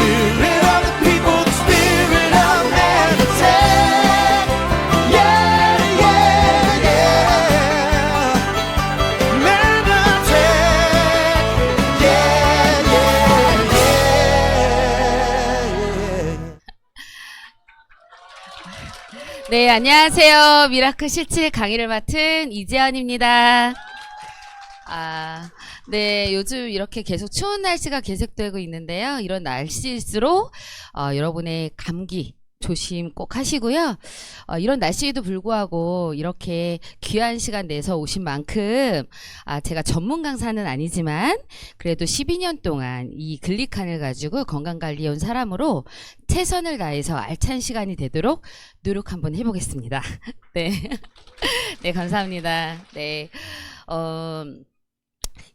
spirit of the people, the spirit of Manatee. Yeah, yeah, yeah. Manatee. Yeah, yeah, yeah. 네, 안녕하세요. 미라클 실질 강의를 맡은 이재현입니다. 네, 요즘 이렇게 계속 추운 날씨가 계속되고 있는데요. 이런 날씨일수록 여러분의 감기 조심 꼭 하시고요. 이런 날씨에도 불구하고 이렇게 귀한 시간 내서 오신 만큼 제가 전문 강사는 아니지만 그래도 12년 동안 이 글리칸을 가지고 건강관리해 온 사람으로 최선을 다해서 알찬 시간이 되도록 노력 한번 해보겠습니다. 네, 네, 감사합니다. 네,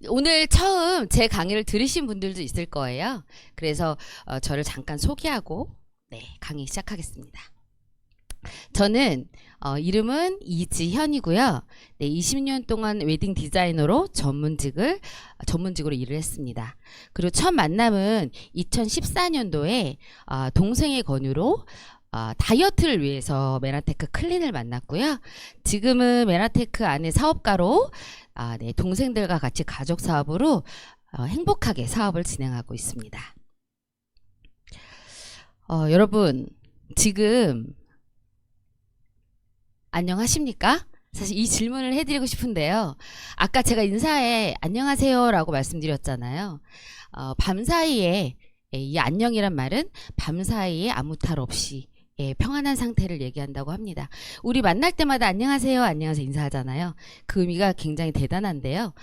오늘 처음 제 강의를 들으신 분들도 있을 거예요. 그래서 저를 잠깐 소개하고 네, 강의 시작하겠습니다. 저는 이름은 이지현이고요. 네, 20년 동안 웨딩 디자이너로 전문직으로 일을 했습니다. 그리고 첫 만남은 2014년도에 동생의 권유로 다이어트를 위해서 메나테크 클린을 만났고요. 지금은 메나테크 안에 사업가로 네, 동생들과 같이 가족 사업으로 행복하게 사업을 진행하고 있습니다. 여러분 지금 안녕하십니까? 사실 이 질문을 해드리고 싶은데요. 아까 제가 인사에 안녕하세요 라고 말씀드렸잖아요. 밤사이에 이 안녕이란 말은 밤사이에 아무 탈 없이 평안한 상태를 얘기한다고 합니다. 우리 만날 때마다 안녕하세요 안녕하세요 인사하잖아요. 그 의미가 굉장히 대단한데요.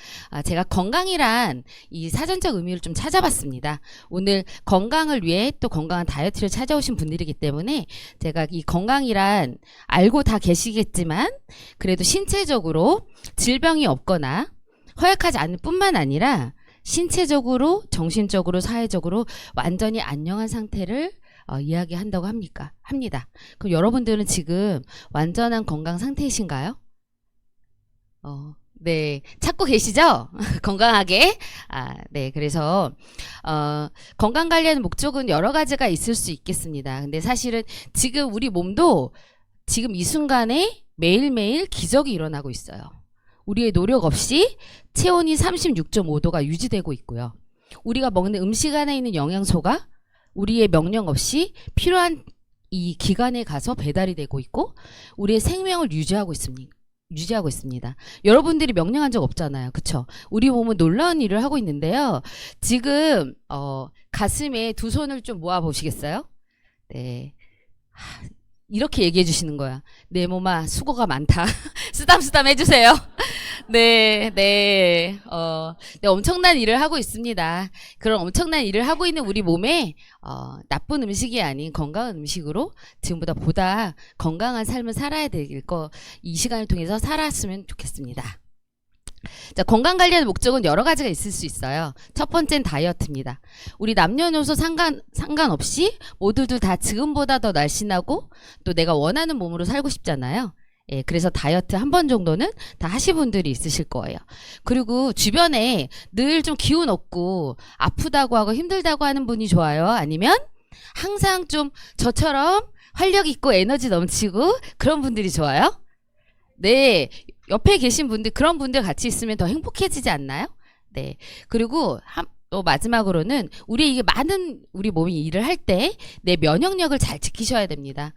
제가 건강이란 이 사전적 의미를 좀 찾아봤습니다. 오늘 건강을 위해 또 건강한 다이어트를 찾아오신 분들이기 때문에 제가 이 건강이란 알고 다 계시겠지만 그래도 신체적으로 질병이 없거나 허약하지 않을 뿐만 아니라 신체적으로 정신적으로 사회적으로 완전히 안녕한 상태를 이야기한다고 합니다. 그럼 여러분들은 지금 완전한 건강 상태이신가요? 네, 찾고 계시죠? 건강하게. 네, 그래서 건강 관리하는 목적은 여러 가지가 있을 수 있겠습니다. 근데 사실은 지금 우리 몸도 지금 이 순간에 매일매일 기적이 일어나고 있어요. 우리의 노력 없이 체온이 36.5도가 유지되고 있고요. 우리가 먹는 음식 안에 있는 영양소가 우리의 명령 없이 필요한 이 기관에 가서 배달이 되고 있고 우리의 생명을 유지하고 있습니다. 여러분들이 명령한 적 없잖아요. 그쵸? 우리 몸은 놀라운 일을 하고 있는데요. 지금 가슴에 두 손을 좀 모아 보시겠어요? 네. 이렇게 얘기해 주시는 거야. 내 몸아 수고가 많다. 쓰담쓰담 해주세요. 네, 네, 네, 엄청난 일을 하고 있습니다. 그런 엄청난 일을 하고 있는 우리 몸에 나쁜 음식이 아닌 건강한 음식으로 지금보다 보다 건강한 삶을 살아야 될 거 이 시간을 통해서 살았으면 좋겠습니다. 자, 건강 관리하는 목적은 여러 가지가 있을 수 있어요. 첫 번째는 다이어트입니다. 우리 남녀노소 상관없이 모두들 다 지금보다 더 날씬하고 또 내가 원하는 몸으로 살고 싶잖아요. 예, 그래서 다이어트 한 번 정도는 다 하신 분들이 있으실 거예요. 그리고 주변에 늘 좀 기운 없고 아프다고 하고 힘들다고 하는 분이 좋아요? 아니면 항상 좀 저처럼 활력 있고 에너지 넘치고 그런 분들이 좋아요? 네, 옆에 계신 분들, 그런 분들 같이 있으면 더 행복해지지 않나요? 네. 그리고 또 마지막으로는 우리 몸이 일을 할 때 내 면역력을 잘 지키셔야 됩니다.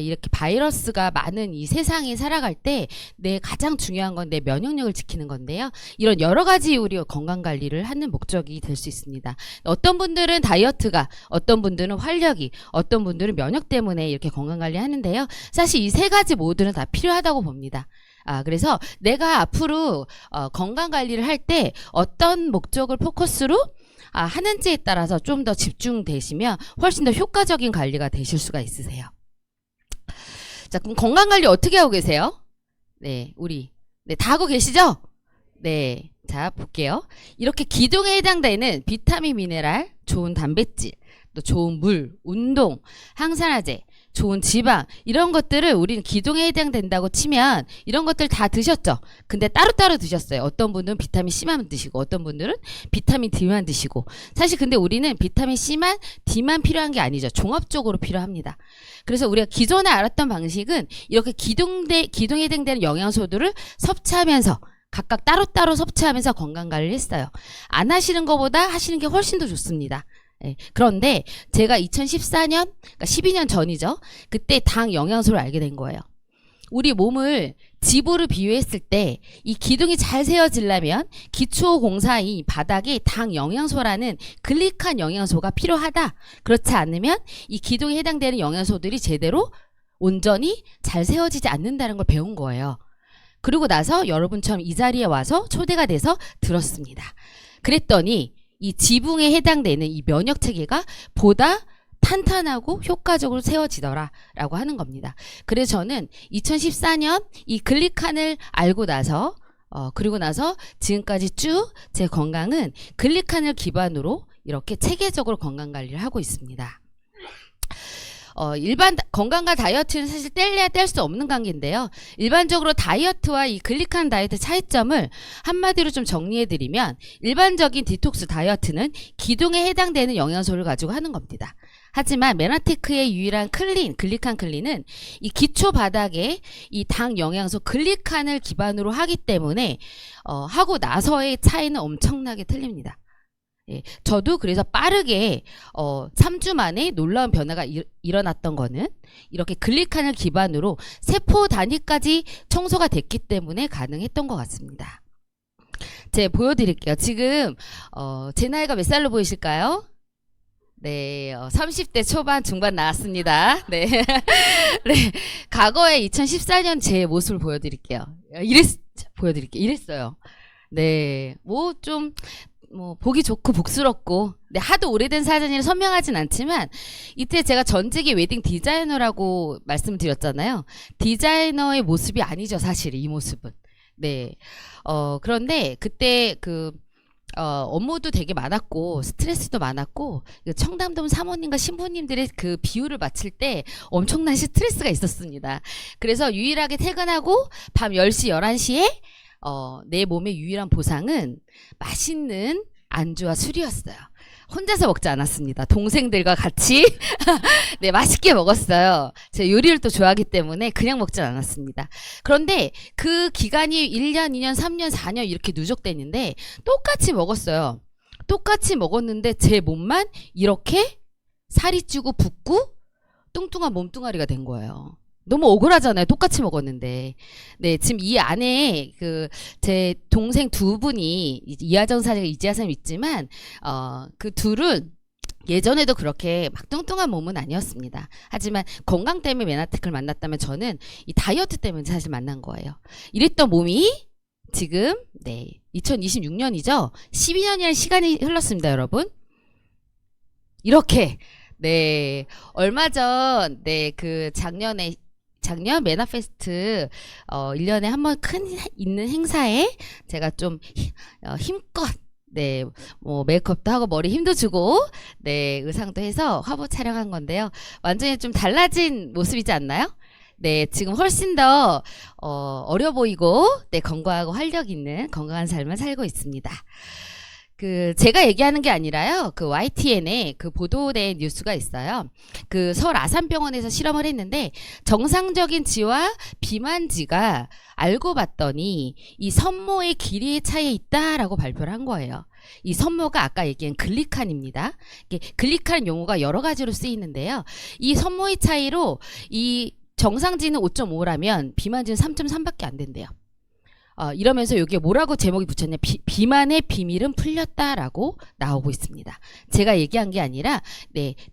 이렇게 바이러스가 많은 이 세상에 살아갈 때 가장 중요한 건 내 면역력을 지키는 건데요. 이런 여러 가지 우리 건강 관리를 하는 목적이 될 수 있습니다. 어떤 분들은 다이어트가, 어떤 분들은 활력이, 어떤 분들은 면역 때문에 이렇게 건강 관리 하는데요. 사실 이 세 가지 모두는 다 필요하다고 봅니다. 그래서 내가 앞으로 건강 관리를 할 때 어떤 목적을 포커스로 하는지에 따라서 좀 더 집중되시면 훨씬 더 효과적인 관리가 되실 수가 있으세요. 자, 그럼 건강 관리 어떻게 하고 계세요? 네, 다 하고 계시죠? 네. 자, 볼게요. 이렇게 기둥에 해당되는 비타민, 미네랄, 좋은 단백질, 또 좋은 물, 운동, 항산화제, 좋은 지방 이런 것들을 우리는 기둥에 해당된다고 치면 이런 것들 다 드셨죠. 근데 따로따로 드셨어요. 어떤 분들은 비타민 C만 드시고 어떤 분들은 비타민 D만 드시고 사실 근데 우리는 비타민 C만 D만 필요한 게 아니죠. 종합적으로 필요합니다. 그래서 우리가 기존에 알았던 방식은 이렇게 기둥에 해당되는 영양소들을 섭취하면서 각각 따로따로 섭취하면서 건강관리를 했어요. 안 하시는 것보다 하시는 게 훨씬 더 좋습니다. 예, 그런데 제가 2014년, 그러니까 12년 전이죠. 그때 당 영양소를 알게 된 거예요. 우리 몸을 지구를 비유했을 때 이 기둥이 잘 세워지려면 기초공사인 바닥에 당 영양소라는 글리칸 영양소가 필요하다. 그렇지 않으면 이 기둥에 해당되는 영양소들이 제대로 온전히 잘 세워지지 않는다는 걸 배운 거예요. 그리고 나서 여러분처럼 이 자리에 와서 초대가 돼서 들었습니다. 그랬더니 이 지붕에 해당되는 이 면역 체계가 보다 탄탄하고 효과적으로 세워지더라 라고 하는 겁니다. 그래서 저는 2014년 이 글리칸을 알고 나서 그리고 나서 지금까지 쭉 제 건강은 글리칸을 기반으로 이렇게 체계적으로 건강관리를 하고 있습니다. 일반 건강과 다이어트는 사실 뗄래야 뗄 수 없는 관계인데요. 일반적으로 다이어트와 이 글리칸 다이어트 차이점을 한마디로 좀 정리해드리면 일반적인 디톡스 다이어트는 기둥에 해당되는 영양소를 가지고 하는 겁니다. 하지만 메나테크의 유일한 글리칸 클린은 이 기초 바닥에 이 당 영양소 글리칸을 기반으로 하기 때문에 하고 나서의 차이는 엄청나게 틀립니다. 예, 저도 그래서 빠르게 3주 만에 놀라운 변화가 일어났던 거는 이렇게 글리칸을 기반으로 세포 단위까지 청소가 됐기 때문에 가능했던 것 같습니다. 제가 보여드릴게요. 지금 제 나이가 몇 살로 보이실까요? 네, 30대 초반 중반 나왔습니다. 네. 네, 과거에 2014년 제 모습을 보여드릴게요. 이랬어요. 네, 보기 좋고 복스럽고, 네, 하도 오래된 사진이라 선명하진 않지만, 이때 제가 전직이 웨딩 디자이너라고 말씀드렸잖아요. 디자이너의 모습이 아니죠, 사실, 이 모습은. 네. 그런데 그때 업무도 되게 많았고, 스트레스도 많았고, 청담동 사모님과 신부님들의 그 비율을 맞출 때 엄청난 스트레스가 있었습니다. 그래서 유일하게 퇴근하고, 밤 10시, 11시에 내 몸의 유일한 보상은 맛있는 안주와 술이었어요. 혼자서 먹지 않았습니다. 동생들과 같이 네, 맛있게 먹었어요. 제가 요리를 또 좋아하기 때문에 그냥 먹진 않았습니다. 그런데 그 기간이 1년, 2년, 3년, 4년 이렇게 누적됐는데 똑같이 먹었어요. 똑같이 먹었는데 제 몸만 이렇게 살이 찌고 붓고 뚱뚱한 몸뚱아리가 된 거예요. 너무 억울하잖아요. 똑같이 먹었는데. 네, 지금 이 안에 제 동생 두 분이 이하정 사장과 이지아 사장이 있지만 그 둘은 예전에도 그렇게 막 뚱뚱한 몸은 아니었습니다. 하지만 건강 때문에 메나테크를 만났다면 저는 이 다이어트 때문에 사실 만난 거예요. 이랬던 몸이 지금 2026년이죠. 12년이라는 시간이 흘렀습니다, 여러분. 이렇게 얼마 전 작년 메나페스트 1년에 한 번 큰 있는 행사에 제가 좀 힘껏 메이크업도 하고 머리 힘도 주고 의상도 해서 화보 촬영한 건데요. 완전히 좀 달라진 모습이지 않나요? 네, 지금 훨씬 더 어려 보이고 건강하고 활력 있는 건강한 삶을 살고 있습니다. 제가 얘기하는 게 아니라요. YTN에 보도된 뉴스가 있어요. 서울 아산병원에서 실험을 했는데 정상적인 지와 비만지가 알고 봤더니 이 섬모의 길이의 차이에 있다라고 발표를 한 거예요. 이 섬모가 아까 얘기한 글리칸입니다. 글리칸 용어가 여러 가지로 쓰이는데요. 이 섬모의 차이로 이 정상지는 5.5라면 비만지는 3.3밖에 안 된대요. 이러면서 여기에 뭐라고 제목이 붙였냐, 비만의 비밀은 풀렸다라고 나오고 있습니다. 제가 얘기한 게 아니라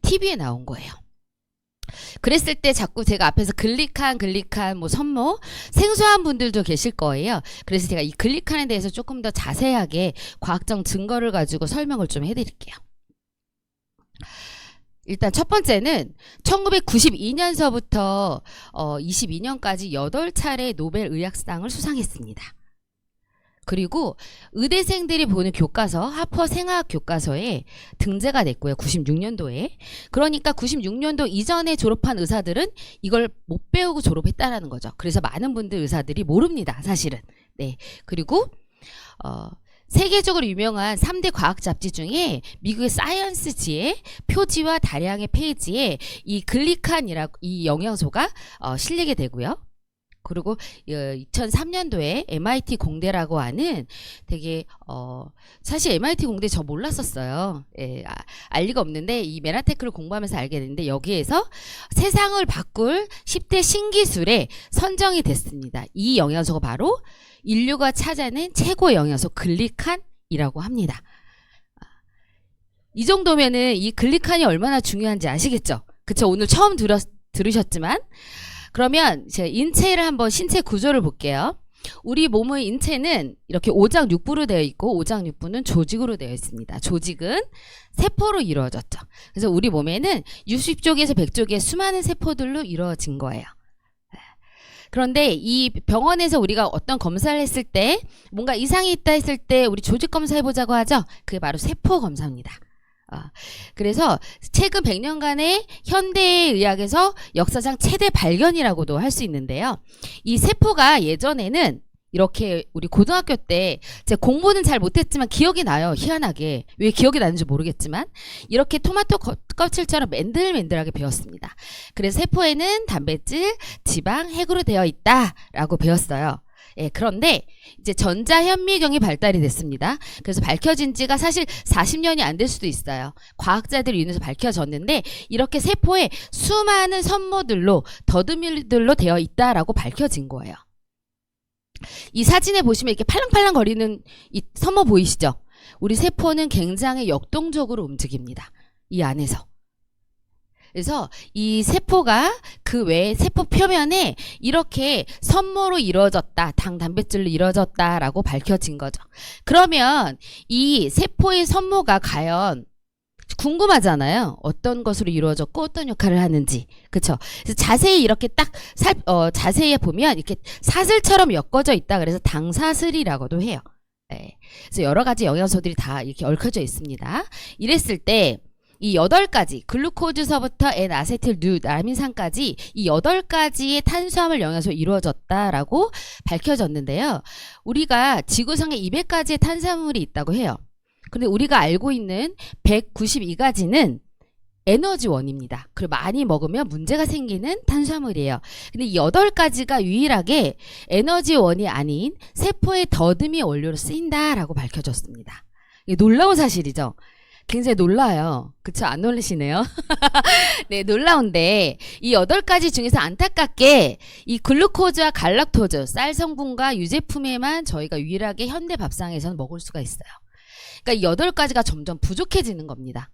TV에 나온 거예요. 그랬을 때 자꾸 제가 앞에서 글리칸 섬모 생소한 분들도 계실 거예요. 그래서 제가 이 글리칸에 대해서 조금 더 자세하게 과학적 증거를 가지고 설명을 좀 해드릴게요. 일단 첫 번째는 1992년서부터 22년까지 8차례 노벨 의학상을 수상했습니다. 그리고 의대생들이 보는 교과서, 하퍼 생화학 교과서에 등재가 됐고요. 96년도에. 그러니까 96년도 이전에 졸업한 의사들은 이걸 못 배우고 졸업했다라는 거죠. 그래서 많은 분들 의사들이 모릅니다. 사실은. 네. 그리고 세계적으로 유명한 3대 과학 잡지 중에 미국의 사이언스지의 표지와 다량의 페이지에 이 글리칸이라고 이 영양소가 실리게 되고요. 그리고 2003년도에 MIT 공대라고 하는 되게 사실 MIT 공대 저 몰랐었어요. 예, 알 리가 없는데 이 메나테크를 공부하면서 알게 됐는데 여기에서 세상을 바꿀 10대 신기술에 선정이 됐습니다. 이 영양소가 바로 인류가 찾아낸 최고 영양소 글리칸이라고 합니다. 이 정도면은 이 글리칸이 얼마나 중요한지 아시겠죠? 그쵸? 오늘 처음 들으셨지만 그러면 제가 인체를 한번 신체 구조를 볼게요. 우리 몸의 인체는 이렇게 오장육부로 되어 있고 오장육부는 조직으로 되어 있습니다. 조직은 세포로 이루어졌죠. 그래서 우리 몸에는 60쪽에서 100쪽의 수많은 세포들로 이루어진 거예요. 그런데 이 병원에서 우리가 어떤 검사를 했을 때 뭔가 이상이 있다 했을 때 우리 조직 검사해보자고 하죠. 그게 바로 세포 검사입니다. 그래서 최근 100년간의 현대의학에서 역사상 최대 발견이라고도 할 수 있는데요. 이 세포가 예전에는 이렇게 우리 고등학교 때 제가 공부는 잘 못했지만 기억이 나요. 희한하게. 왜 기억이 나는지 모르겠지만 이렇게 토마토 껍질처럼 맨들맨들하게 배웠습니다. 그래서 세포에는 단백질, 지방, 핵으로 되어 있다라고 배웠어요. 예, 그런데 이제 전자현미경이 발달이 됐습니다. 그래서 밝혀진 지가 사실 40년이 안 될 수도 있어요. 과학자들을 인해서 밝혀졌는데 이렇게 세포에 수많은 선모들로 더듬이들로 되어 있다라고 밝혀진 거예요. 이 사진에 보시면 이렇게 팔랑팔랑 거리는 이 선모 보이시죠? 우리 세포는 굉장히 역동적으로 움직입니다. 이 안에서. 그래서 이 세포가 그 외에 세포 표면에 이렇게 선모로 이루어졌다, 당 단백질로 이루어졌다라고 밝혀진 거죠. 그러면 이 세포의 선모가 과연 궁금하잖아요. 어떤 것으로 이루어졌고 어떤 역할을 하는지. 그렇죠? 그래서 자세히 이렇게 딱 자세히 보면 이렇게 사슬처럼 엮어져 있다. 그래서 당사슬이라고도 해요. 네. 그래서 여러 가지 영양소들이 다 이렇게 얽혀져 있습니다. 이랬을 때 이 8가지 글루코즈서부터 N아세틸 누아민산까지 이 8가지의 탄수화물 영양소로 이루어졌다라고 밝혀졌는데요. 우리가 지구상에 200가지의 탄수화물이 있다고 해요. 근데 우리가 알고 있는 192가지는 에너지원입니다. 그리고 많이 먹으면 문제가 생기는 탄수화물이에요. 근데 이 8가지가 유일하게 에너지원이 아닌 세포의 더듬이 원료로 쓰인다라고 밝혀졌습니다. 이게 놀라운 사실이죠. 굉장히 놀라요. 그쵸? 안 놀라시네요. 네, 놀라운데 이 8가지 중에서 안타깝게 이 글루코즈와 갈락토즈, 쌀 성분과 유제품에만 저희가 유일하게 현대 밥상에서는 먹을 수가 있어요. 그러니까 이 8가지가 점점 부족해지는 겁니다.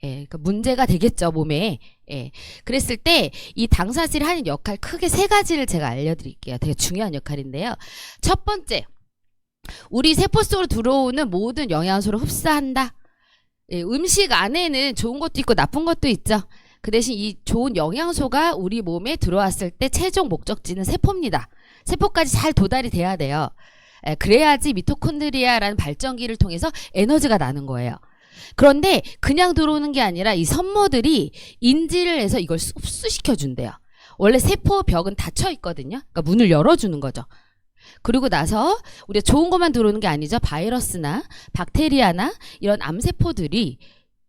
예, 그러니까 문제가 되겠죠, 몸에. 예. 그랬을 때 이 당사질이 하는 역할 크게 3가지를 제가 알려드릴게요. 되게 중요한 역할인데요. 첫 번째, 우리 세포 속으로 들어오는 모든 영양소를 흡수한다. 예, 음식 안에는 좋은 것도 있고 나쁜 것도 있죠. 그 대신 이 좋은 영양소가 우리 몸에 들어왔을 때 최종 목적지는 세포입니다. 세포까지 잘 도달이 돼야 돼요. 예, 그래야지 미토콘드리아라는 발전기를 통해서 에너지가 나는 거예요. 그런데 그냥 들어오는 게 아니라 이 선모들이 인지를 해서 이걸 흡수시켜 준대요. 원래 세포 벽은 닫혀 있거든요. 그러니까 문을 열어주는 거죠. 그리고 나서 우리가 좋은 것만 들어오는 게 아니죠. 바이러스나 박테리아나 이런 암세포들이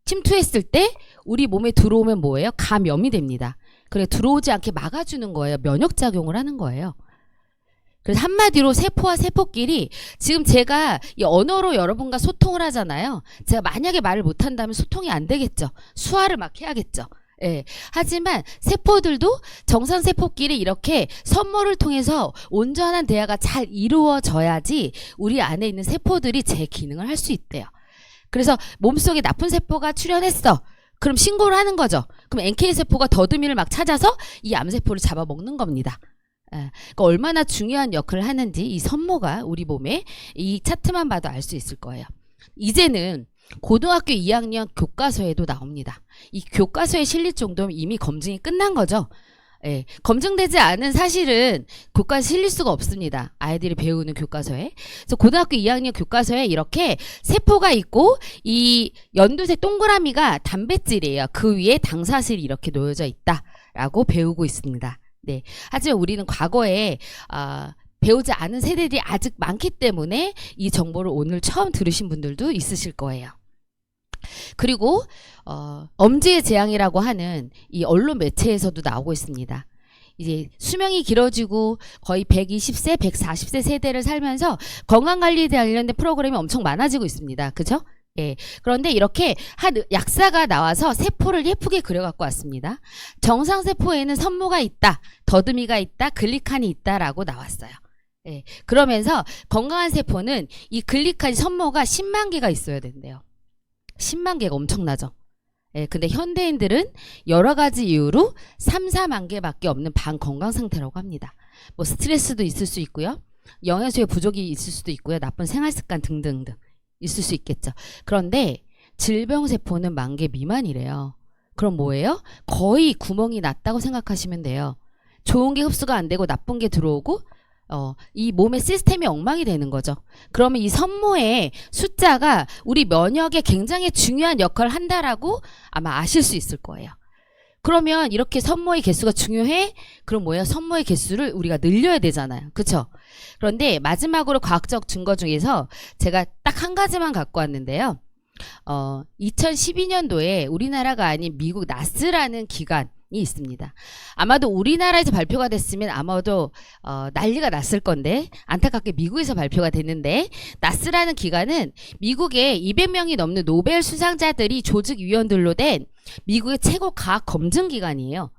침투했을 때 우리 몸에 들어오면 뭐예요? 감염이 됩니다. 그래 들어오지 않게 막아주는 거예요. 면역작용을 하는 거예요. 그래서 한마디로 세포와 세포끼리 지금 제가 이 언어로 여러분과 소통을 하잖아요. 제가 만약에 말을 못한다면 소통이 안 되겠죠. 수화를 막 해야겠죠. 예. 하지만 세포들도 정상세포끼리 이렇게 선모를 통해서 온전한 대화가 잘 이루어져야지 우리 안에 있는 세포들이 제 기능을 할 수 있대요. 그래서 몸속에 나쁜 세포가 출현했어. 그럼 신고를 하는 거죠. 그럼 NK세포가 더듬이를 막 찾아서 이 암세포를 잡아먹는 겁니다. 그러니까 얼마나 중요한 역할을 하는지 이 선모가 우리 몸에 이 차트만 봐도 알 수 있을 거예요. 이제는 고등학교 2학년 교과서에도 나옵니다. 이 교과서에 실릴 정도면 이미 검증이 끝난 거죠. 예, 검증되지 않은 사실은 교과서에 실릴 수가 없습니다. 아이들이 배우는 교과서에. 그래서 고등학교 2학년 교과서에 이렇게 세포가 있고 이 연두색 동그라미가 단백질이에요. 그 위에 당사실이 이렇게 놓여져 있다라고 배우고 있습니다. 네. 하지만 우리는 과거에 배우지 않은 세대들이 아직 많기 때문에 이 정보를 오늘 처음 들으신 분들도 있으실 거예요. 그리고 엄지의 재앙이라고 하는 이 언론 매체에서도 나오고 있습니다. 이제 수명이 길어지고 거의 120세, 140세 세대를 살면서 건강관리에 관련된 프로그램이 엄청 많아지고 있습니다. 그죠? 예. 그런데 이렇게 한 약사가 나와서 세포를 예쁘게 그려갖고 왔습니다. 정상세포에는 선모가 있다, 더듬이가 있다, 글리칸이 있다라고 나왔어요. 예. 그러면서 건강한 세포는 이 글리칸 선모가 10만 개가 있어야 된대요. 10만 개가 엄청나죠. 예, 근데 현대인들은 여러 가지 이유로 3, 4만 개밖에 없는 반건강 상태라고 합니다. 뭐 스트레스도 있을 수 있고요. 영양소의 부족이 있을 수도 있고요. 나쁜 생활습관 등등등 있을 수 있겠죠. 그런데 질병세포는 10,000 개 미만이래요. 그럼 뭐예요? 거의 구멍이 났다고 생각하시면 돼요. 좋은 게 흡수가 안 되고 나쁜 게 들어오고 이 몸의 시스템이 엉망이 되는 거죠. 그러면 이 선모의 숫자가 우리 면역에 굉장히 중요한 역할을 한다라고 아마 아실 수 있을 거예요. 그러면 이렇게 선모의 개수가 중요해? 그럼 뭐예요? 선모의 개수를 우리가 늘려야 되잖아요. 그렇죠? 그런데 마지막으로 과학적 증거 중에서 제가 딱 한 가지만 갖고 왔는데요. 2012년도에 우리나라가 아닌 미국 나스라는 기관이 있습니다. 아마도 우리나라에서 발표가 됐으면 아마도 난리가 났을 건데 안타깝게 미국에서 발표가 됐는데, 나스라는 기관은 미국의 200명이 넘는 노벨 수상자들이 조직위원들로 된 미국의 최고 과학 검증 기관이에요.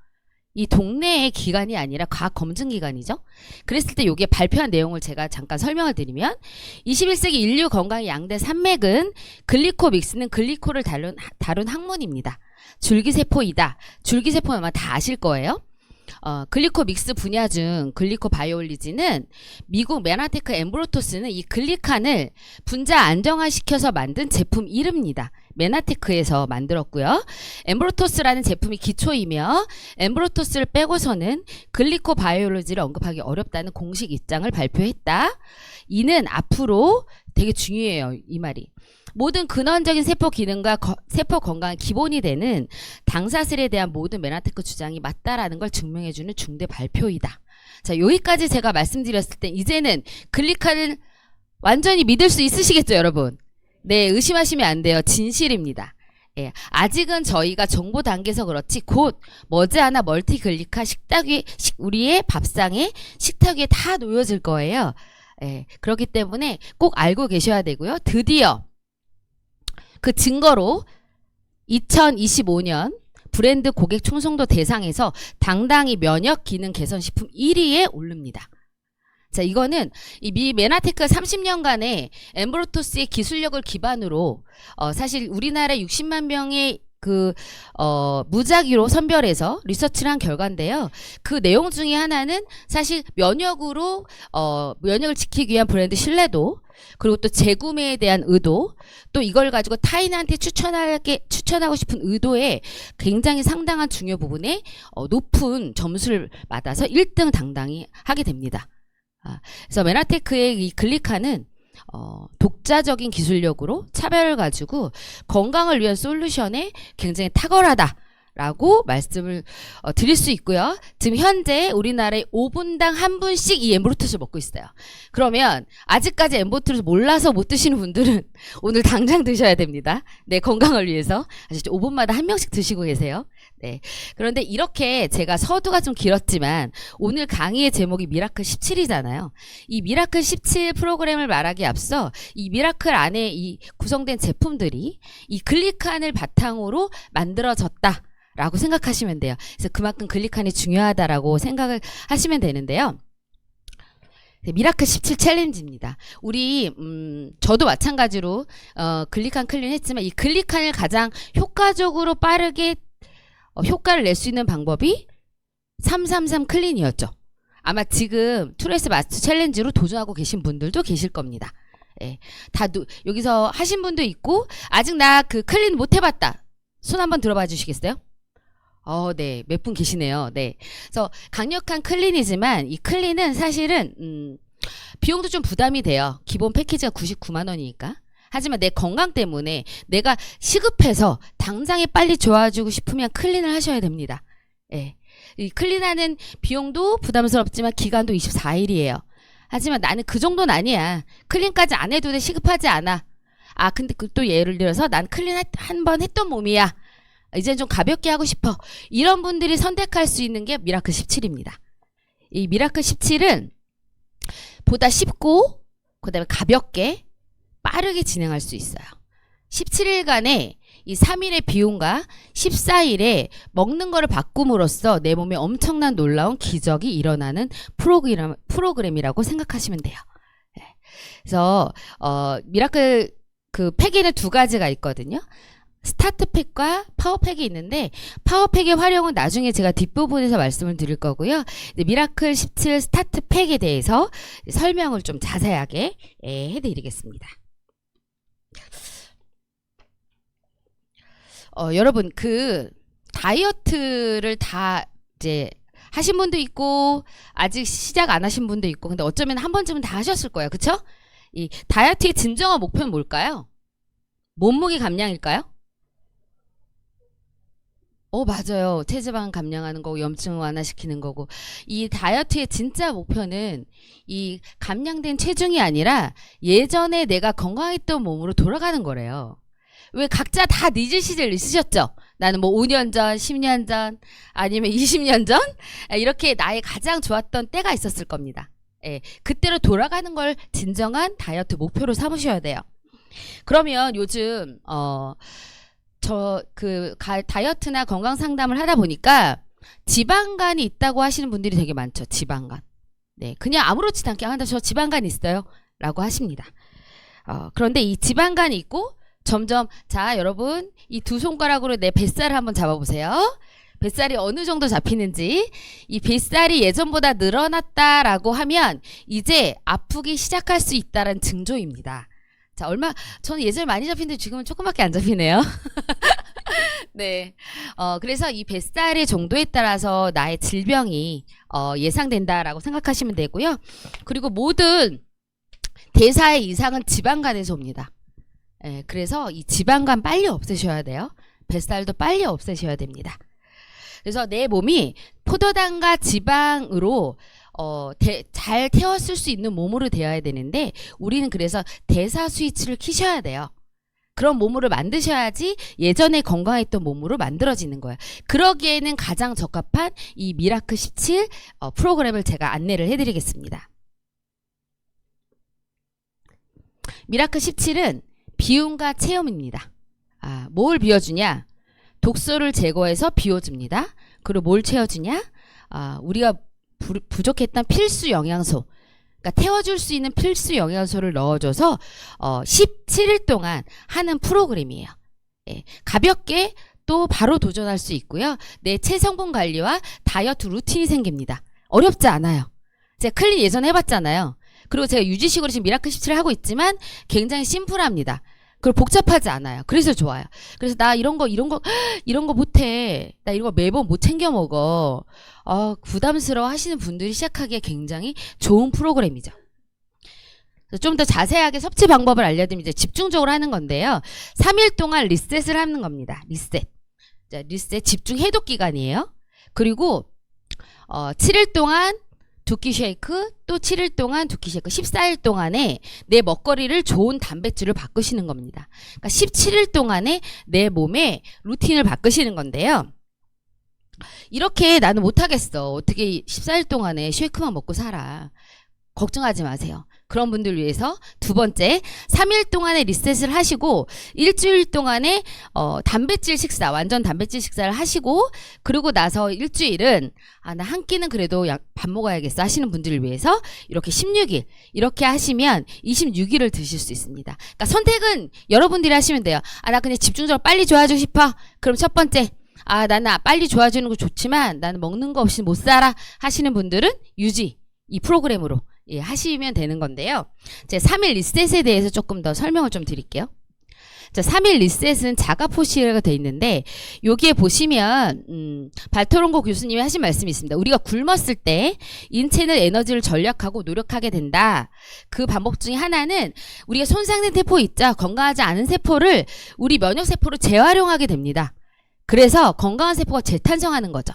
이 동네의 기관이 아니라 과학 검증 기관이죠. 그랬을 때 여기에 발표한 내용을 제가 잠깐 설명을 드리면, 21세기 인류 건강의 양대 산맥은 글리코믹스는 글리코를 다룬 학문입니다. 줄기세포이다. 줄기세포는 아마 다 아실 거예요. 글리코믹스 분야 중 글리코바이올리지는 미국 메나테크 엠브로토스는 이 글리칸을 분자 안정화시켜서 만든 제품 이름입니다. 메나테크에서 만들었고요. 엠브로토스라는 제품이 기초이며 엠브로토스를 빼고서는 글리코바이올리지를 언급하기 어렵다는 공식 입장을 발표했다. 이는 앞으로 되게 중요해요. 이 말이. 모든 근원적인 세포 기능과 세포 건강의 기본이 되는 당사슬에 대한 모든 메나테크 주장이 맞다라는 걸 증명해주는 중대 발표이다. 자, 여기까지 제가 말씀드렸을 때 이제는 글리칸을 완전히 믿을 수 있으시겠죠, 여러분? 네, 의심하시면 안 돼요. 진실입니다. 예, 아직은 저희가 정보 단계에서 그렇지 곧 머지않아 멀티글리칸 식탁 위에 우리의 밥상에 식탁 위에 다 놓여질 거예요. 예, 그렇기 때문에 꼭 알고 계셔야 되고요. 드디어 그 증거로 2025년 브랜드 고객 충성도 대상에서 당당히 면역 기능 개선 식품 1위에 오릅니다. 자, 이거는 이 미 메나테크 30년간의 엠브로토스의 기술력을 기반으로 사실 우리나라 60만 명의 무작위로 선별해서 리서치를 한 결과인데요. 그 내용 중에 하나는 사실 면역으로 면역을 지키기 위한 브랜드 신뢰도, 그리고 또 재구매에 대한 의도, 또 이걸 가지고 타인한테 추천하고 싶은 의도에 굉장히 상당한 중요 부분에 높은 점수를 받아서 1등 당당히 하게 됩니다. 그래서 메나테크의 이 글리칸은 독자적인 기술력으로 차별을 가지고 건강을 위한 솔루션에 굉장히 탁월하다라고 말씀을 드릴 수 있고요. 지금 현재 우리나라에 5분당 한 분씩 이 엠브로토스를 먹고 있어요. 그러면 아직까지 엠브로토스를 몰라서 못 드시는 분들은 오늘 당장 드셔야 됩니다. 네, 건강을 위해서. 아시죠? 5분마다 한 명씩 드시고 계세요. 네. 그런데 이렇게 제가 서두가 좀 길었지만 오늘 강의의 제목이 미라클 17이잖아요. 이 미라클 17 프로그램을 말하기에 앞서 이 미라클 안에 이 구성된 제품들이 이 글리칸을 바탕으로 만들어졌다 라고 생각하시면 돼요. 그래서 그만큼 글리칸이 중요하다라고 생각을 하시면 되는데요. 미라클 17 챌린지입니다. 우리 저도 마찬가지로 글리칸 클린 했지만 이 글리칸을 가장 효과적으로 빠르게 효과를 낼 수 있는 방법이 333 클린이었죠. 아마 지금 투레스 마스터 챌린지로 도전하고 계신 분들도 계실 겁니다. 예, 여기서 하신 분도 있고 아직 나 그 클린 못 해봤다. 손 한번 들어봐 주시겠어요? 네. 몇 분 계시네요. 네. 그래서 강력한 클린이지만 이 클린은 사실은 비용도 좀 부담이 돼요. 기본 패키지가 99만 원이니까. 하지만 내 건강 때문에 내가 시급해서 당장에 빨리 좋아지고 싶으면 클린을 하셔야 됩니다. 예. 이 클린하는 비용도 부담스럽지만 기간도 24일이에요. 하지만 나는 그 정도는 아니야. 클린까지 안 해도 돼. 시급하지 않아. 근데 또 예를 들어서 난 클린 한 번 했던 몸이야. 이젠 좀 가볍게 하고 싶어. 이런 분들이 선택할 수 있는 게 미라클 17입니다. 이 미라클 17은 보다 쉽고 그다음에 가볍게 빠르게 진행할 수 있어요. 17일간의 이 3일의 비용과 14일에 먹는 거를 바꿈으로써 내 몸에 엄청난 놀라운 기적이 일어나는 프로그램이라고 생각하시면 돼요. 그래서 미라클 그 팩에는 두 가지가 있거든요. 스타트 팩과 파워 팩이 있는데 파워 팩의 활용은 나중에 제가 뒷부분에서 말씀을 드릴 거고요. 미라클 17 스타트 팩에 대해서 설명을 좀 자세하게 해드리겠습니다. 여러분 그 다이어트를 다 이제 하신 분도 있고 아직 시작 안 하신 분도 있고 근데 어쩌면 한 번쯤은 다 하셨을 거예요. 그쵸? 이 다이어트의 진정한 목표는 뭘까요? 몸무게 감량일까요? 맞아요. 체지방 감량하는 거고 염증 완화시키는 거고 이 다이어트의 진짜 목표는 이 감량된 체중이 아니라 예전에 내가 건강했던 몸으로 돌아가는 거래요. 왜 각자 다 늦은 시절 있으셨죠? 나는 뭐 5년 전, 10년 전, 아니면 20년 전? 이렇게 나의 가장 좋았던 때가 있었을 겁니다. 예, 그때로 돌아가는 걸 진정한 다이어트 목표로 삼으셔야 돼요. 그러면 요즘 다이어트나 건강 상담을 하다 보니까 지방간이 있다고 하시는 분들이 되게 많죠. 지방간. 네, 그냥 아무렇지도 않게 저 지방간 있어요 라고 하십니다. 그런데 이 지방간이 있고 점점 자 여러분 이 두 손가락으로 내 뱃살을 한번 잡아보세요. 뱃살이 어느 정도 잡히는지. 이 뱃살이 예전보다 늘어났다라고 하면 이제 아프기 시작할 수 있다는 증조입니다. 자, 저는 예전에 많이 잡히는데 지금은 조금밖에 안 잡히네요. 네. 그래서 이 뱃살의 정도에 따라서 나의 질병이 예상된다라고 생각하시면 되고요. 그리고 모든 대사의 이상은 지방간에서 옵니다. 예, 그래서 이 지방간 빨리 없애셔야 돼요. 뱃살도 빨리 없애셔야 됩니다. 그래서 내 몸이 포도당과 지방으로 잘 태웠을 수 있는 몸으로 되어야 되는데 우리는 그래서 대사 스위치를 키셔야 돼요. 그런 몸으로 만드셔야지 예전에 건강했던 몸으로 만들어지는 거예요. 그러기에는 가장 적합한 이 미라클 17 프로그램을 제가 안내를 해드리겠습니다. 미라클 17은 비움과 체험입니다. 뭘 비워주냐? 독소를 제거해서 비워줍니다. 그리고 뭘 채워주냐? 우리가 부족했던 필수 영양소, 그러니까 태워줄 수 있는 필수 영양소를 넣어줘서 17일 동안 하는 프로그램이에요. 예, 가볍게 또 바로 도전할 수 있고요. 내 체성분 관리와 다이어트 루틴이 생깁니다. 어렵지 않아요. 제가 클린 예전에 해봤잖아요. 그리고 제가 유지식으로 지금 미라클 17을 하고 있지만 굉장히 심플합니다. 그리고 복잡하지 않아요. 그래서 좋아요. 그래서 나 이런 거 못해. 나 이런 거 매번 못 챙겨 먹어. 부담스러워 하시는 분들이 시작하기에 굉장히 좋은 프로그램이죠. 좀 더 자세하게 섭취 방법을 알려드리면 이제 집중적으로 하는 건데요. 3일 동안 리셋을 하는 겁니다. 리셋. 자, 리셋 집중 해독 기간이에요. 그리고 7일 동안 두끼 쉐이크, 또 7일 동안 두끼 쉐이크, 14일 동안에 내 먹거리를 좋은 단백질을 바꾸시는 겁니다. 그러니까 17일 동안에 내 몸의 루틴을 바꾸시는 건데요. 이렇게 나는 못하겠어. 어떻게 14일 동안에 쉐이크만 먹고 살아. 걱정하지 마세요. 그런 분들 위해서 두 번째 3일 동안의 리셋을 하시고 일주일 동안의 단백질 식사, 완전 단백질 식사를 하시고 그러고 나서 일주일은 나 한 끼는 그래도 밥 먹어야겠어 하시는 분들을 위해서 이렇게 16일 이렇게 하시면 26일을 드실 수 있습니다. 그러니까 선택은 여러분들이 하시면 돼요. 나 그냥 집중적으로 빨리 좋아지고 싶어. 그럼 첫 번째 나는 빨리 좋아지는 거 좋지만 나는 먹는 거 없이 못 살아 하시는 분들은 유지 이 프로그램으로 하시면 되는 건데요. 제 3일 리셋에 대해서 조금 더 설명을 좀 드릴게요. 자, 3일 리셋은 자가 포식이라고 돼 있는데 여기에 보시면 발토론고 교수님이 하신 말씀이 있습니다. 우리가 굶었을 때 인체는 에너지를 절약하고 노력하게 된다. 그 방법 중에 하나는 우리가 손상된 세포 있죠. 건강하지 않은 세포를 우리 면역 세포로 재활용하게 됩니다. 그래서 건강한 세포가 재탄생하는 거죠.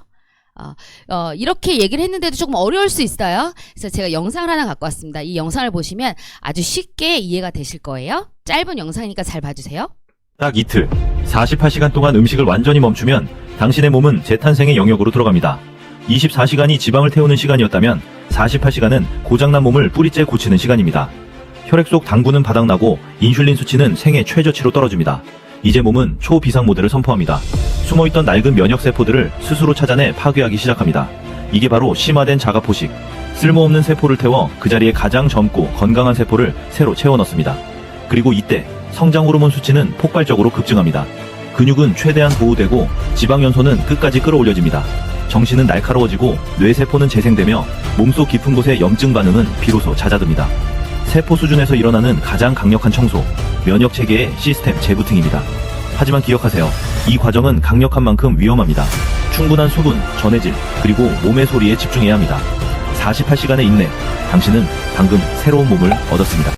이렇게 얘기를 했는데도 조금 어려울 수 있어요. 그래서 제가 영상을 하나 갖고 왔습니다. 이 영상을 보시면 아주 쉽게 이해가 되실 거예요. 짧은 영상이니까 잘 봐주세요. 딱 이틀, 48시간 동안 음식을 완전히 멈추면 당신의 몸은 재탄생의 영역으로 들어갑니다. 24시간이 지방을 태우는 시간이었다면 48시간은 고장난 몸을 뿌리째 고치는 시간입니다. 혈액 속 당분은 바닥나고 인슐린 수치는 생애 최저치로 떨어집니다. 이제 몸은 초비상 모드를 선포합니다. 숨어있던 낡은 면역세포들을 스스로 찾아내 파괴하기 시작합니다. 이게 바로 심화된 자가포식. 쓸모없는 세포를 태워 그 자리에 가장 젊고 건강한 세포를 새로 채워 넣습니다. 그리고 이때 성장 호르몬 수치는 폭발적으로 급증합니다. 근육은 최대한 보호되고 지방 연소는 끝까지 끌어올려집니다. 정신은 날카로워지고 뇌세포는 재생되며 몸속 깊은 곳의 염증 반응은 비로소 잦아듭니다. 세포 수준에서 일어나는 가장 강력한 청소, 면역체계의 시스템 재부팅입니다. 하지만 기억하세요. 이 과정은 강력한 만큼 위험합니다. 충분한 수분, 전해질, 그리고 몸의 소리에 집중해야 합니다. 48시간의 인내, 당신은 방금 새로운 몸을 얻었습니다.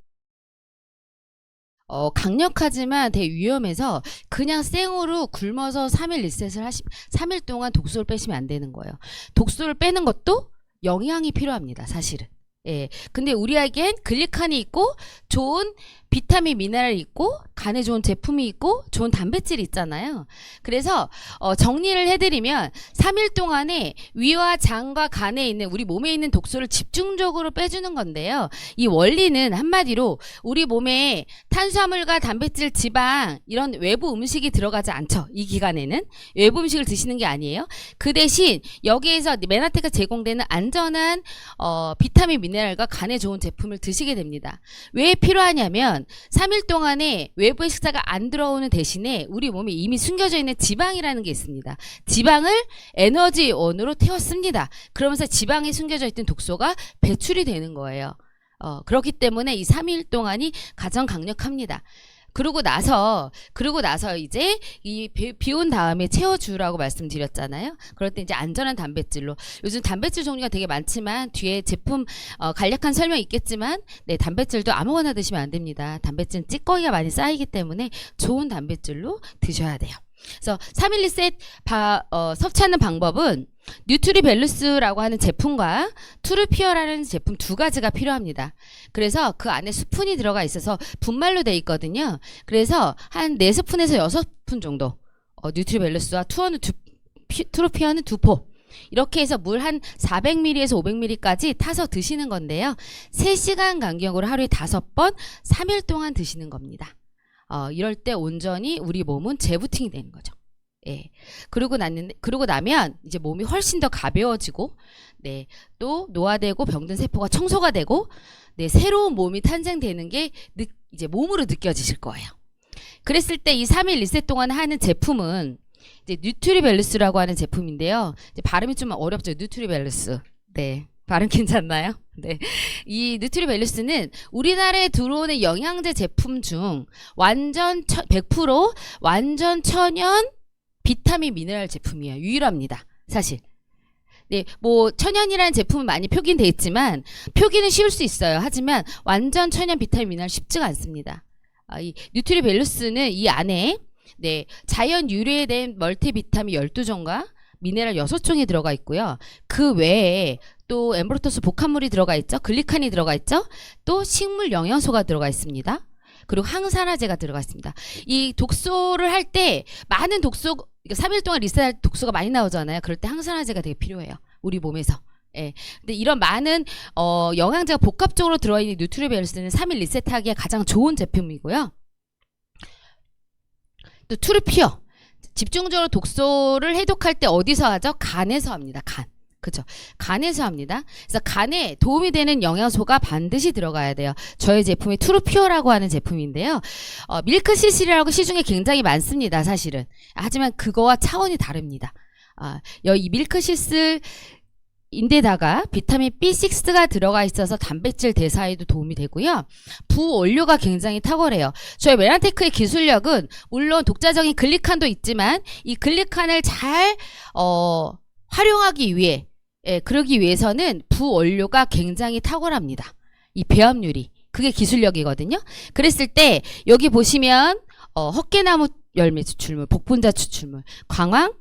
강력하지만 되게 위험해서 그냥 생으로 굶어서 3일 리셋을 3일 동안 독소를 빼시면 안 되는 거예요. 독소를 빼는 것도 영양이 필요합니다, 사실은. 예. 근데 우리에겐 글리칸이 있고 좋은 비타민 미네랄이 있고 간에 좋은 제품이 있고 좋은 단백질이 있잖아요. 그래서 정리를 해드리면 3일 동안에 위와 장과 간에 있는 우리 몸에 있는 독소를 집중적으로 빼주는 건데요. 이 원리는 한마디로 우리 몸에 탄수화물과 단백질, 지방 이런 외부 음식이 들어가지 않죠. 이 기간에는 외부 음식을 드시는 게 아니에요. 그 대신 여기에서 메나테가 제공되는 안전한 비타민 미네랄과 간에 좋은 제품을 드시게 됩니다. 왜 필요하냐면 3일 동안에 외부의 식사가 안 들어오는 대신에 우리 몸에 이미 숨겨져 있는 지방이라는 게 있습니다. 지방을 에너지원으로 태웠습니다. 그러면서 지방에 숨겨져 있던 독소가 배출이 되는 거예요. 그렇기 때문에 이 3일 동안이 가장 강력합니다. 그러고 나서 이제 이 비 온 다음에 채워주라고 말씀드렸잖아요. 그럴 때 이제 안전한 단백질로, 요즘 단백질 종류가 되게 많지만 뒤에 제품 간략한 설명이 있겠지만 네, 단백질도 아무거나 드시면 안 됩니다. 단백질은 찌꺼기가 많이 쌓이기 때문에 좋은 단백질로 드셔야 돼요. 그래서 3일 리셋 섭취하는 방법은 뉴트리밸루스라고 하는 제품과 투르피어라는 제품 두 가지가 필요합니다. 그래서 그 안에 스푼이 들어가 있어서 분말로 돼 있거든요. 그래서 한 4스푼에서 6스푼 정도 뉴트리밸루스와 투르피어는 2포 이렇게 해서 물 한 400ml에서 500ml까지 타서 드시는 건데요. 3시간 간격으로 하루에 5번 3일 동안 드시는 겁니다. 이럴 때 온전히 우리 몸은 재부팅이 되는 거죠. 예. 그러고 나면 이제 몸이 훨씬 더 가벼워지고, 네, 또 노화되고 병든 세포가 청소가 되고, 네, 새로운 몸이 탄생되는 게 이제 몸으로 느껴지실 거예요. 그랬을 때 이 3일 리셋 동안 하는 제품은 이제 뉴트리밸루스라고 하는 제품인데요. 이제 발음이 좀 어렵죠. 뉴트리밸루스. 네. 발음 괜찮나요? 네. 이 뉴트리밸루스는 우리나라에 들어오는 영양제 제품 중 완전 100% 완전 천연 비타민 미네랄 제품이에요. 유일합니다. 사실. 네, 뭐 천연이라는 제품은 많이 표기돼 있지만 표기는 쉬울 수 있어요. 하지만 완전 천연 비타민 미네랄 쉽지가 않습니다. 이 뉴트리밸루스는 이 안에 네, 자연 유래된 멀티비타민 12종과 미네랄 6종이 들어가 있고요. 그 외에 또 엠브로토스 복합물이 들어가 있죠. 글리칸이 들어가 있죠. 또 식물 영양소가 들어가 있습니다. 그리고 항산화제가 들어가 있습니다. 이 독소를 할 때 많은 독소, 3일 동안 리셋할 독소가 많이 나오잖아요. 그럴 때 항산화제가 되게 필요해요. 우리 몸에서. 예. 근데 이런 많은 영양제가 복합적으로 들어가 있는 뉴트리밸루스는 3일 리셋하기에 가장 좋은 제품이고요. 또 투르피어. 집중적으로 독소를 해독할 때 어디서 하죠? 간에서 합니다. 간. 그죠? 간에서 합니다. 그래서 간에 도움이 되는 영양소가 반드시 들어가야 돼요. 저희 제품이 투르피어라고 하는 제품인데요. 밀크시슬이라고 시중에 굉장히 많습니다. 사실은. 하지만 그거와 차원이 다릅니다. 이 밀크시슬 인데다가 비타민 B6가 들어가 있어서 단백질 대사에도 도움이 되고요. 부원료가 굉장히 탁월해요. 저희 메란테크의 기술력은 물론 독자적인 글리칸도 있지만 이 글리칸을 잘 활용하기 위해 그러기 위해서는 부원료가 굉장히 탁월합니다. 이 배합률이 그게 기술력이거든요. 그랬을 때 여기 보시면 헛개나무 열매 추출물, 복분자 추출물, 광황,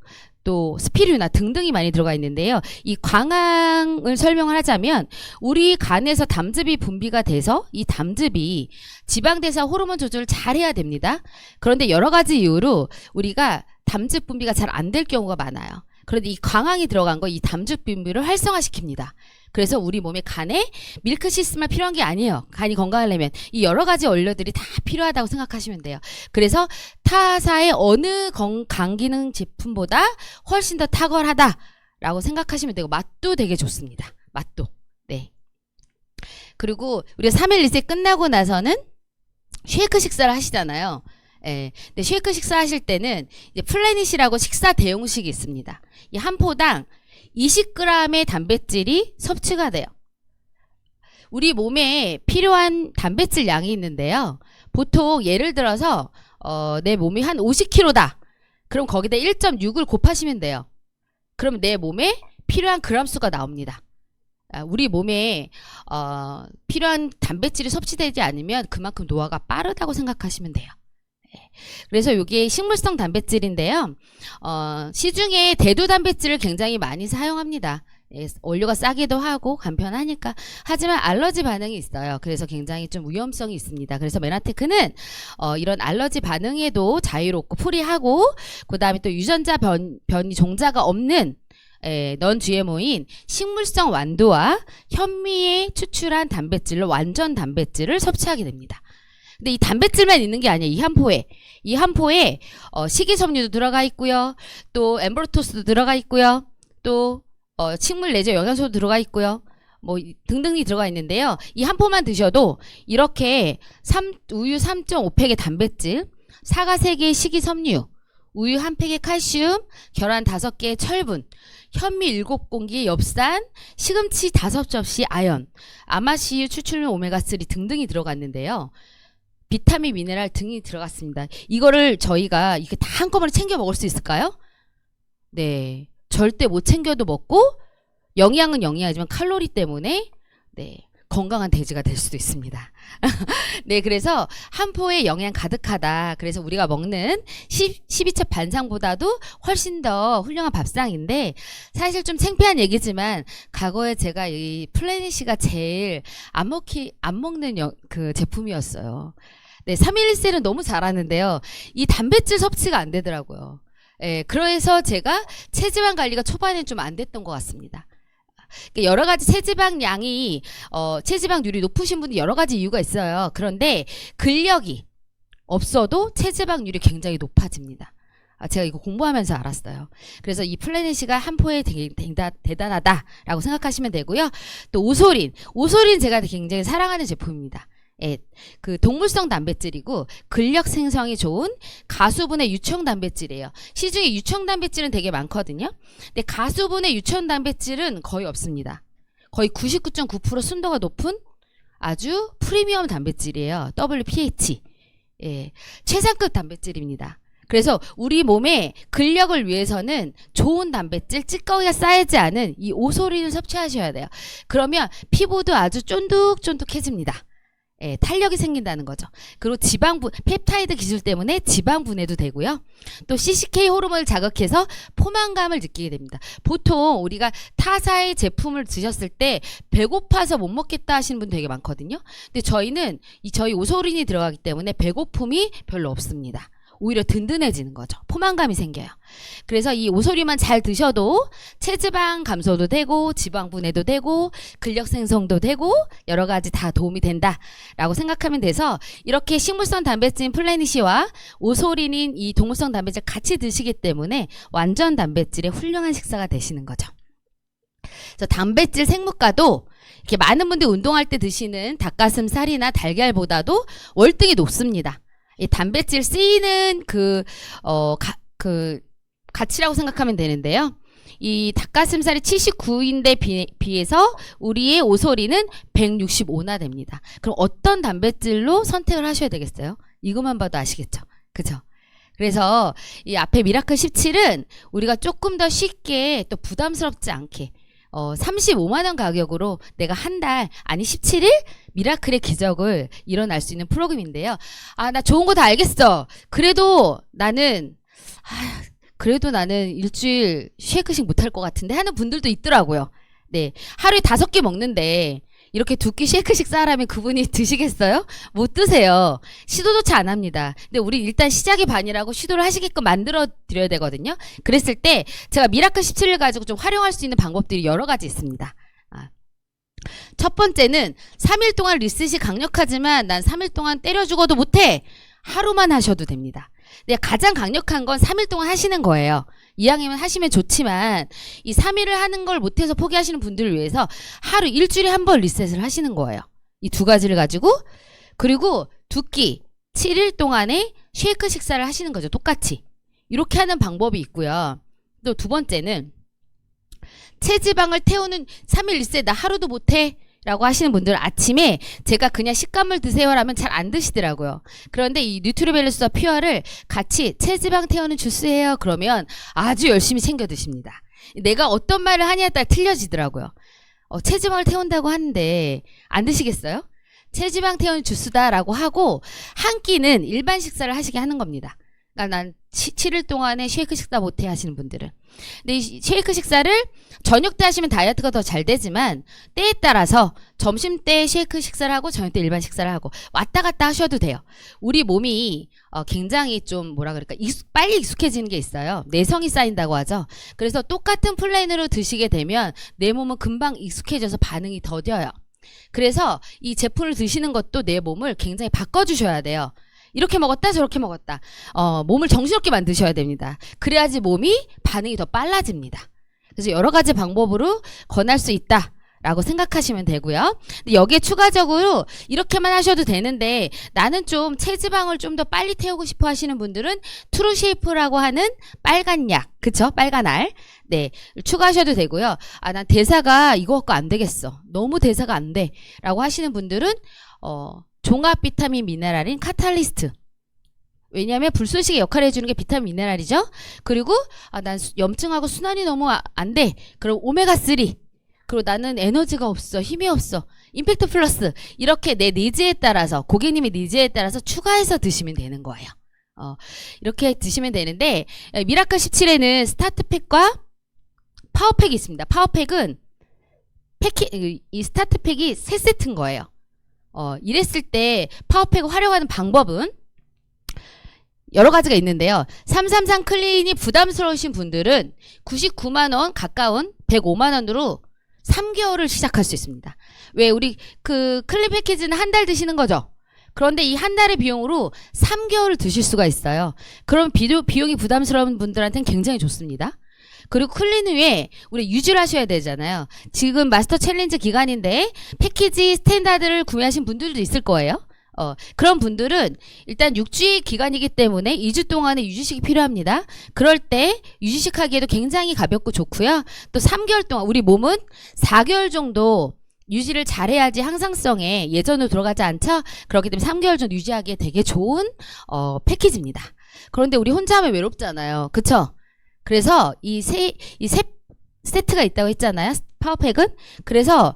또 스피루나 등등이 많이 들어가 있는데요. 이 광황을 설명을 하자면 우리 간에서 담즙이 분비가 돼서 이 담즙이 지방대사 호르몬 조절을 잘 해야 됩니다. 그런데 여러 가지 이유로 우리가 담즙 분비가 잘 안 될 경우가 많아요. 그런데 이 광황이 들어간 거 이 담즙 분비를 활성화시킵니다. 그래서 우리 몸의 간에 밀크 시스템만 필요한 게 아니에요. 간이 건강하려면 이 여러 가지 원료들이 다 필요하다고 생각하시면 돼요. 그래서 타사의 어느 간 기능 제품보다 훨씬 더 탁월하다라고 생각하시면 되고 맛도 되게 좋습니다. 맛도. 네. 그리고 우리가 3일 리셋 끝나고 나서는 쉐이크 식사를 하시잖아요. 예. 근데 쉐이크 식사 하실 때는 이제 플래닛이라고 식사 대용식이 있습니다. 이 한 포당 20g의 단백질이 섭취가 돼요. 우리 몸에 필요한 단백질 양이 있는데요. 보통 예를 들어서 내 몸이 한 50kg다. 그럼 거기다 1.6을 곱하시면 돼요. 그럼 내 몸에 필요한 그램 수가 나옵니다. 우리 몸에 필요한 단백질이 섭취되지 않으면 그만큼 노화가 빠르다고 생각하시면 돼요. 그래서 이게 식물성 단백질인데요. 시중에 대두 단백질을 굉장히 많이 사용합니다. 원료가 싸기도 하고 간편하니까. 하지만 알러지 반응이 있어요. 그래서 굉장히 좀 위험성이 있습니다. 그래서 메나테크는 이런 알러지 반응에도 자유롭고 프리하고 그 다음에 또 유전자 변이 종자가 없는 넌 GMO인 식물성 완두와 현미에 추출한 단백질로 완전 단백질을 섭취하게 됩니다. 근데 이 단백질만 있는 게 아니에요. 이 한 포에 식이섬유도 들어가 있고요. 또 엠브로토스도 들어가 있고요. 또 식물 내재 영양소도 들어가 있고요. 뭐 등등이 들어가 있는데요. 이 한 포만 드셔도 이렇게 우유 3.5팩의 단백질, 사과 3개의 식이섬유, 우유 1팩의 칼슘, 계란 5개의 철분, 현미 7공기의 엽산, 시금치 5접시 아연, 아마시유 추출물 오메가3 등등이 들어갔는데요. 비타민, 미네랄 등이 들어갔습니다. 이거를 저희가 이렇게 다 한꺼번에 챙겨 먹을 수 있을까요? 네. 절대 못 챙겨도 먹고 영양은 영양이지만 칼로리 때문에 건강한 돼지가 될 수도 있습니다. 네, 그래서 한 포에 영양 가득하다. 그래서 우리가 먹는 12첩 반상보다도 훨씬 더 훌륭한 밥상인데 사실 좀 창피한 얘기지만 과거에 제가 이 플래닛이가 제일 안 먹는 그 제품이었어요. 네, 311셀은 너무 잘하는데요. 이 단백질 섭취가 안 되더라고요. 그래서 제가 체지방 관리가 초반엔 좀 안 됐던 것 같습니다. 여러 가지 체지방량이 체지방률이 높으신 분이 여러 가지 이유가 있어요. 그런데 근력이 없어도 체지방률이 굉장히 높아집니다. 제가 이거 공부하면서 알았어요. 그래서 이 플래닛이가 한 포에 되게 대단하다라고 생각하시면 되고요. 또 오소린 제가 굉장히 사랑하는 제품입니다. 그 동물성 단백질이고 근력 생성이 좋은 가수분해 유청 단백질이에요. 시중에 유청 단백질은 되게 많거든요. 근데 가수분해 유청 단백질은 거의 없습니다. 거의 99.9% 순도가 높은 아주 프리미엄 단백질이에요. WPH. 최상급 단백질입니다. 그래서 우리 몸의 근력을 위해서는 좋은 단백질, 찌꺼기가 쌓이지 않은 이 오소린을 섭취하셔야 돼요. 그러면 피부도 아주 쫀득쫀득해집니다. 탄력이 생긴다는 거죠. 그리고 펩타이드 기술 때문에 지방 분해도 되고요. 또 CCK 호르몬을 자극해서 포만감을 느끼게 됩니다. 보통 우리가 타사의 제품을 드셨을 때 배고파서 못 먹겠다 하시는 분 되게 많거든요. 근데 저희는 저희 오소린이 들어가기 때문에 배고픔이 별로 없습니다. 오히려 든든해지는 거죠. 포만감이 생겨요. 그래서 이 오소리만 잘 드셔도 체지방 감소도 되고 지방 분해도 되고 근력 생성도 되고 여러 가지 다 도움이 된다라고 생각하면 돼서 이렇게 식물성 단백질인 플래닛이와 오소린인 이 동물성 단백질 같이 드시기 때문에 완전 단백질의 훌륭한 식사가 되시는 거죠. 그래서 단백질 생물가도 이렇게 많은 분들이 운동할 때 드시는 닭가슴살이나 달걀보다도 월등히 높습니다. 이 단백질 쓰이는 가치라고 생각하면 되는데요. 이 닭가슴살이 79인데 비해서 우리의 오소리는 165나 됩니다. 그럼 어떤 단백질로 선택을 하셔야 되겠어요? 이것만 봐도 아시겠죠? 그죠? 그래서 이 앞에 미라클 17은 우리가 조금 더 쉽게 또 부담스럽지 않게 35만 원 가격으로 내가 한 달 아니 17일 미라클의 기적을 일어날 수 있는 프로그램인데요. 아, 나 좋은 거 다 알겠어. 그래도 나는 일주일 쉐이크식 못할 것 같은데 하는 분들도 있더라고요. 네, 하루에 5개 먹는데 이렇게 2끼 쉐이크식 싸라면 그분이 드시겠어요? 못 드세요. 시도조차 안 합니다. 근데 우리 일단 시작이 반이라고 시도를 하시게끔 만들어 드려야 되거든요. 그랬을 때 제가 미라클 17을 가지고 좀 활용할 수 있는 방법들이 여러 가지 있습니다. 첫 번째는 3일 동안 리셋이 강력하지만 난 3일 동안 때려 죽어도 못해. 하루만 하셔도 됩니다. 근데 가장 강력한 건 3일 동안 하시는 거예요. 이왕이면 하시면 좋지만 이 3일을 하는 걸 못해서 포기하시는 분들을 위해서 하루 일주일에 한 번 리셋을 하시는 거예요. 이 두 가지를 가지고. 그리고 2끼 7일 동안에 쉐이크 식사를 하시는 거죠. 똑같이. 이렇게 하는 방법이 있고요. 또 두 번째는 체지방을 태우는 3일 리셋 나 하루도 못해 라고 하시는 분들은 아침에 제가 그냥 식감을 드세요라면 잘 안 드시더라고요. 그런데 이 뉴트리밸런스와 퓨어를 같이 체지방 태우는 주스예요. 그러면 아주 열심히 챙겨 드십니다. 내가 어떤 말을 하냐에 따라 틀려지더라고요. 체지방을 태운다고 하는데 안 드시겠어요? 체지방 태우는 주스다라고 하고 한 끼는 일반 식사를 하시게 하는 겁니다. 그러니까 난 7일 동안에 쉐이크 식사 못해 하시는 분들은. 근데 이 쉐이크 식사를 저녁 때 하시면 다이어트가 더 잘 되지만 때에 따라서 점심 때 쉐이크 식사를 하고 저녁 때 일반 식사를 하고 왔다 갔다 하셔도 돼요. 우리 몸이 굉장히 좀 뭐라 그럴까 빨리 익숙해지는 게 있어요. 내성이 쌓인다고 하죠. 그래서 똑같은 플랜으로 드시게 되면 내 몸은 금방 익숙해져서 반응이 더뎌요. 그래서 이 제품을 드시는 것도 내 몸을 굉장히 바꿔주셔야 돼요. 이렇게 먹었다 저렇게 먹었다 몸을 정신없게 만드셔야 됩니다. 그래야지 몸이 반응이 더 빨라집니다. 그래서 여러 가지 방법으로 권할 수 있다 라고 생각하시면 되고요. 근데 여기에 추가적으로 이렇게만 하셔도 되는데 나는 좀 체지방을 좀 더 빨리 태우고 싶어 하시는 분들은 트루쉐이프라고 하는 빨간 약, 그쵸? 빨간 알, 네, 추가하셔도 되고요. 아, 난 대사가 이거 갖고 안 되겠어, 너무 대사가 안 돼 라고 하시는 분들은 종합 비타민 미네랄인 카탈리스트. 왜냐하면 불쏘시개 역할을 해주는 게 비타민 미네랄이죠. 그리고 난 염증하고 순환이 너무 안 돼. 그럼 오메가3. 그리고 나는 에너지가 없어, 힘이 없어, 임팩트 플러스. 이렇게 내 니즈에 따라서, 고객님의 니즈에 따라서 추가해서 드시면 되는 거예요. 이렇게 드시면 되는데 미라클 17에는 스타트팩과 파워팩이 있습니다. 파워팩은 이 스타트팩이 3세트인 거예요. 이랬을 때 파워팩을 활용하는 방법은 여러 가지가 있는데요. 333 클린이 부담스러우신 분들은 99만원 가까운 105만원으로 3개월을 시작할 수 있습니다. 왜 우리 그 클린 패키지는 한 달 드시는 거죠. 그런데 이 한 달의 비용으로 3개월을 드실 수가 있어요. 그럼 비용이 부담스러운 분들한테는 굉장히 좋습니다. 그리고 클린 후에 우리 유지를 하셔야 되잖아요. 지금 마스터 챌린지 기간인데 패키지 스탠다드를 구매하신 분들도 있을 거예요. 그런 분들은 일단 6주의 기간이기 때문에 2주 동안의 유지식이 필요합니다. 그럴 때 유지식 하기에도 굉장히 가볍고 좋고요. 또 3개월 동안 우리 몸은 4개월 정도 유지를 잘해야지 항상성에 예전으로 돌아가지 않죠? 그렇기 때문에 3개월 정도 유지하기에 되게 좋은 패키지입니다. 그런데 우리 혼자 하면 외롭잖아요. 그쵸? 그래서 이 세트가 있다고 했잖아요. 파워팩은. 그래서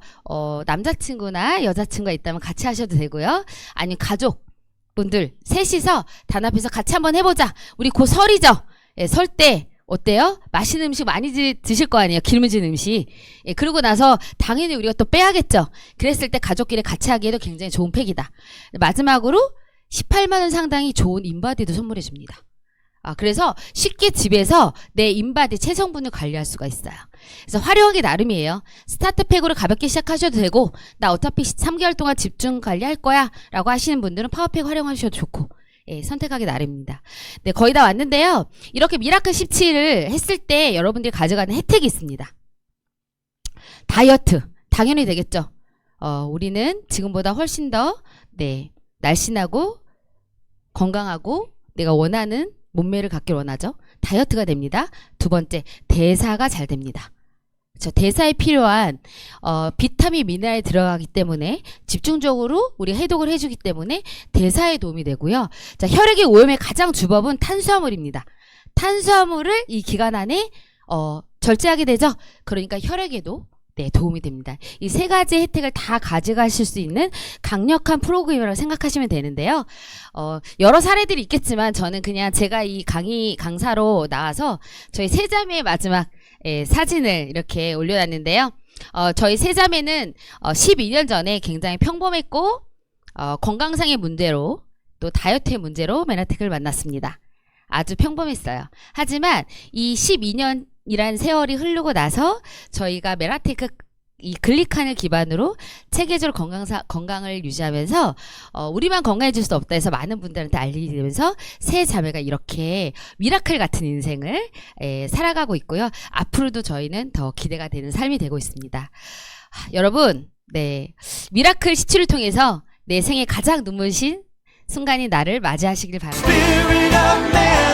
남자친구나 여자친구가 있다면 같이 하셔도 되고요. 아니면 가족분들 셋이서 단합해서 같이 한번 해보자. 우리 곧 설이죠. 예, 설 때 어때요? 맛있는 음식 많이 드실 거 아니에요. 기름진 음식. 예, 그러고 나서 당연히 우리가 또 빼야겠죠. 그랬을 때 가족끼리 같이 하기에도 굉장히 좋은 팩이다. 마지막으로 18만원 상당히 좋은 인바디도 선물해 줍니다. 그래서 쉽게 집에서 내 인바디 체성분을 관리할 수가 있어요. 그래서 활용하기 나름이에요. 스타트팩으로 가볍게 시작하셔도 되고 나 어차피 3개월 동안 집중 관리할 거야 라고 하시는 분들은 파워팩 활용하셔도 좋고 예, 선택하기 나름입니다. 네, 거의 다 왔는데요. 이렇게 미라클 17을 했을 때 여러분들이 가져가는 혜택이 있습니다. 다이어트 당연히 되겠죠. 우리는 지금보다 훨씬 더 날씬하고 건강하고 내가 원하는 몸매를 갖길 원하죠. 다이어트가 됩니다. 두 번째, 대사가 잘 됩니다. 그렇죠? 대사에 필요한 비타민, 미네랄이 들어가기 때문에 집중적으로 우리 해독을 해주기 때문에 대사에 도움이 되고요. 자, 혈액의 오염의 가장 주법은 탄수화물입니다. 탄수화물을 이 기간 안에 절제하게 되죠. 그러니까 혈액에도 네, 도움이 됩니다. 이 세 가지 혜택을 다 가져가실 수 있는 강력한 프로그램이라고 생각하시면 되는데요. 여러 사례들이 있겠지만 저는 그냥 제가 이 강사로 나와서 저희 세 자매의 마지막 사진을 이렇게 올려놨는데요. 저희 세 자매는 12년 전에 굉장히 평범했고 건강상의 문제로 또 다이어트의 문제로 메나텍을 만났습니다. 아주 평범했어요. 하지만 이 12년이란 세월이 흐르고 나서 저희가 메라테크 이 글리칸을 기반으로 체계적으로 건강을 유지하면서 우리만 건강해질 수 없다 해서 많은 분들한테 알리게 되면서 세 자매가 이렇게 미라클 같은 인생을 살아가고 있고요. 앞으로도 저희는 더 기대가 되는 삶이 되고 있습니다. 여러분, 네, 미라클 시추를 통해서 내 생에 가장 눈부신 순간이 나를 맞이하시길 바랍니다. Spirit of man.